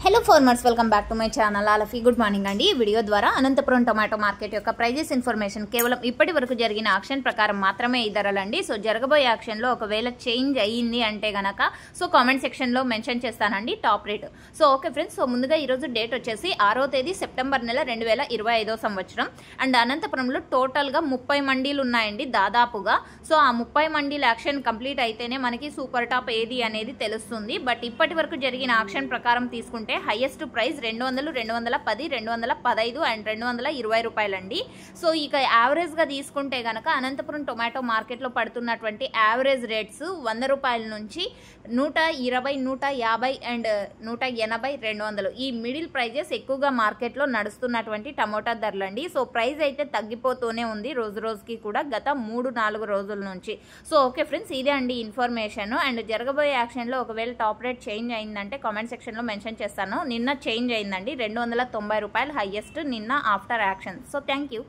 Hello farmers, welcome back to my channel. ఆలఫీ good morning అండి. ఈ వీడియో ద్వారా అనంతపురం టొమాటో మార్కెట్ యొక్క ప్రైజెస్ ఇన్ఫర్మేషన్ కేవలం ఇప్పటి వరకు జరిగిన ఆక్షన్ ప్రకారం మాత్రమే ఈ ధరలండి. సో జరగబోయే ఆక్షన్లో ఒకవేళ చేంజ్ అయ్యింది అంటే గనక కామెంట్ సెక్షన్లో మెన్షన్ చేస్తానండి టాప్ రేట్. ఓకే ఫ్రెండ్స్, ముందుగా ఈరోజు డేట్ వచ్చేసి 6వ తేదీ సెప్టెంబర్ నెల 2025 సంవత్సరం. అండ్ అనంతపురంలో టోటల్గా 30 మండీలు ఉన్నాయండి దాదాపుగా. ఆ 30 మండీల యాక్షన్ కంప్లీట్ అయితేనే మనకి సూపర్ టాప్ ఏది అనేది తెలుస్తుంది. బట్ ఇప్పటి వరకు జరిగిన ఆక్షన్ ప్రకారం తీసుకుంటే హైయెస్ట్ ప్రైస్ 200, 210, 215 అండ్ 220 రూపాయలండి. ఇక యావరేజ్ గా తీసుకుంటే గనక అనంతపురం టొమాటో మార్కెట్ లో పడుతున్నటువంటి యావరేజ్ రేట్స్ 100 రూపాయల నుంచి 120, 150 అండ్ 180, 200 ఈ మిడిల్ ప్రైజెస్ ఎక్కువగా మార్కెట్ లో నడుస్తున్నటువంటి టమోటా ధరలండి. ప్రైస్ అయితే తగ్గిపోతూనే ఉంది రోజు రోజుకి కూడా గత 3-4 రోజుల నుంచి. ఓకే ఫ్రెండ్స్, ఇదే అండి ఇన్ఫర్మేషన్. అండ్ జరగబోయే యాక్షన్ లో ఒకవేళ టాప్ రేట్ చేంజ్ అయిందంటే కామెంట్ సెక్షన్ లో మెన్షన్ చేస్తాను. నిన్న చేంజ్ అయిందండి, 290 రూపాయలు హైయెస్ట్ నిన్న ఆఫ్టర్ యాక్షన్. Thank you.